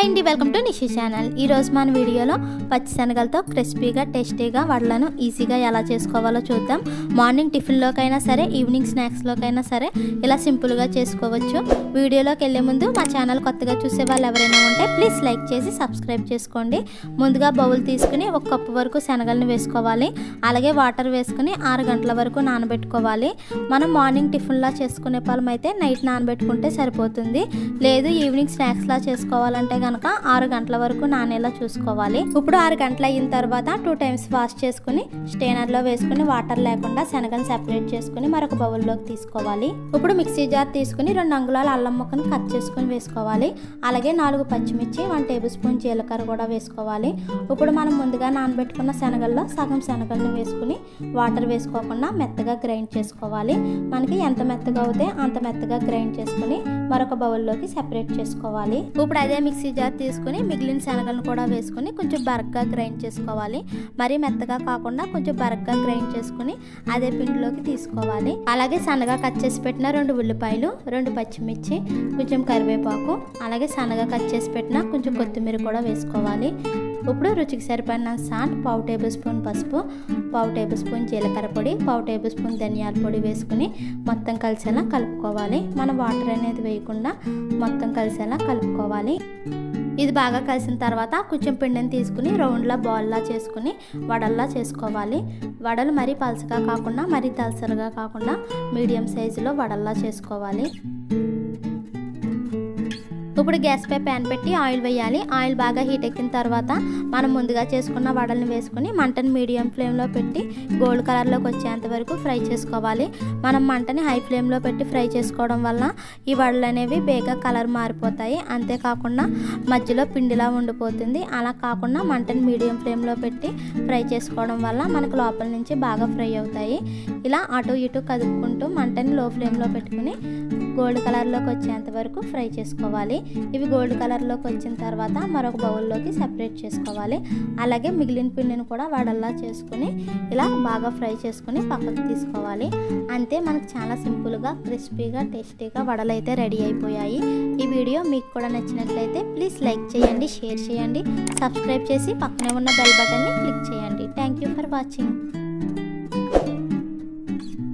Hi అండి, welcome to Nishi channel. ఈరోజు మన వీడియోలో పచ్చిశనగలతో క్రిస్పీగా టేస్టీగా వడలను ఈజీగా ఎలా చేసుకోవాలో చూద్దాం. మార్నింగ్ టిఫిన్లోకైనా సరే, ఈవినింగ్ స్నాక్స్లోకైనా సరే ఇలా సింపుల్గా చేసుకోవచ్చు. వీడియోలోకి వెళ్ళే ముందు మా ఛానల్ కొత్తగా చూసే వాళ్ళు ఎవరైనా ఉంటే ప్లీజ్ లైక్ చేసి సబ్స్క్రైబ్ చేసుకోండి. ముందుగా బౌల్ తీసుకుని 1 కప్పు వరకు శనగలను వేసుకోవాలి. అలాగే వాటర్ వేసుకుని 6 గంటల వరకు నానబెట్టుకోవాలి. మనం మార్నింగ్ టిఫిన్లా చేసుకునే పాలం అయితే నైట్ నానబెట్టుకుంటే సరిపోతుంది. లేదు ఈవినింగ్ స్నాక్స్లా చేసుకోవాలంటే కనుక 6 గంటల వరకు నానేలా చూసుకోవాలి. ఇప్పుడు 6 గంటలు అయిన తర్వాత 2 టైమ్స్ వాష్ చేసుకుని స్టెయినర్లో వేసుకుని వాటర్ లేకుండా శనగను సెపరేట్ చేసుకుని మరొక బౌల్లోకి తీసుకోవాలి. ఇప్పుడు మిక్సీ జార్ తీసుకుని 2 అంగుళాల అల్లం ముక్కను కట్ చేసుకుని వేసుకోవాలి. అలాగే 4 పచ్చిమిర్చి, 1 టేబుల్ స్పూన్ జీలకర్ర కూడా వేసుకోవాలి. ఇప్పుడు మనం ముందుగా నానబెట్టుకున్న శనగల్లో సగం శనగలను వేసుకుని వాటర్ వేసుకోకుండా మెత్తగా గ్రైండ్ చేసుకోవాలి. మనకి ఎంత మెత్తగా అవుతే అంత మెత్తగా గ్రైండ్ చేసుకుని మరొక బౌల్లోకి సెపరేట్ చేసుకోవాలి. ఇప్పుడు అదే మిక్సీ జార్ తీసుకుని మిగిలిన శనగలను కూడా వేసుకుని కొంచెం బరగ్గా గ్రైండ్ చేసుకోవాలి. మరీ మెత్తగా కాకుండా కొంచెం బరగ్గా గ్రైండ్ చేసుకుని అదే పిండిలోకి తీసుకోవాలి. అలాగే సన్నగా కట్ చేసి పెట్టిన 2 ఉల్లిపాయలు, 2 పచ్చిమిర్చి, కొంచెం కరివేపాకు, అలాగే సన్నగా కట్ చేసి పెట్టిన కొంచెం కొత్తిమీర కూడా వేసుకోవాలి. ఇప్పుడు రుచికి సరిపడిన సాల్ట్, 1/2 టేబుల్ స్పూన్ పసుపు, 1/2 టేబుల్ స్పూన్ జీలకర్ర పొడి, 1/2 టేబుల్ స్పూన్ ధనియాల పొడి వేసుకుని మొత్తం కలిసేలా కలుపుకోవాలి. మనం వాటర్ అనేది వేయకుండా మొత్తం కలిసేలా కలుపుకోవాలి. ఇది బాగా కలిసిన తర్వాత కొంచెం పిండిని తీసుకుని రౌండ్లా బాల్లా చేసుకుని వడల్లా చేసుకోవాలి. వడలు మరీ పలచగా కాకుండా మరీ దళసరిగా కాకుండా మీడియం సైజులో వడల్లా చేసుకోవాలి. ఇప్పుడు గ్యాస్పై ప్యాన్ పెట్టి ఆయిల్ వేయాలి. ఆయిల్ బాగా హీట్ ఎక్కిన తర్వాత మనం ముందుగా చేసుకున్న వడలను వేసుకుని మంటని మీడియం ఫ్లేమ్లో పెట్టి గోల్డ్ కలర్లోకి వచ్చేంత వరకు ఫ్రై చేసుకోవాలి. మనం మంటని హై ఫ్లేమ్లో పెట్టి ఫ్రై చేసుకోవడం వల్ల ఈ వడలు అనేవి బేగా కలర్ మారిపోతాయి. అంతేకాకుండా మధ్యలో పిండిలా ఉండిపోతుంది. అలా కాకుండా మంటని మీడియం ఫ్లేమ్లో పెట్టి ఫ్రై చేసుకోవడం వల్ల మనకు లోపల నుంచి బాగా ఫ్రై అవుతాయి. ఇలా అటు ఇటు కదుపుకుంటూ మంటని లో ఫ్లేమ్లో పెట్టుకుని గోల్డ్ కలర్లోకి వచ్చేంత వరకు ఫ్రై చేసుకోవాలి. ఇవి గోల్డ్ కలర్లోకి వచ్చిన తర్వాత మరొక బౌల్లోకి సెపరేట్ చేసుకోవాలి. అలాగే మిగిలిన పిండిని కూడా వడల్లా చేసుకుని ఇలా బాగా ఫ్రై చేసుకుని పక్కకు తీసుకోవాలి. అంతే, మనకు చాలా సింపుల్గా క్రిస్పీగా టేస్టీగా వడలు అయితే రెడీ అయిపోయాయి. ఈ వీడియో మీకు కూడా నచ్చినట్లయితే ప్లీజ్ లైక్ చేయండి, షేర్ చేయండి, సబ్స్క్రైబ్ చేసి పక్కనే ఉన్న బెల్ బటన్ని క్లిక్ చేయండి. Thank you for watching.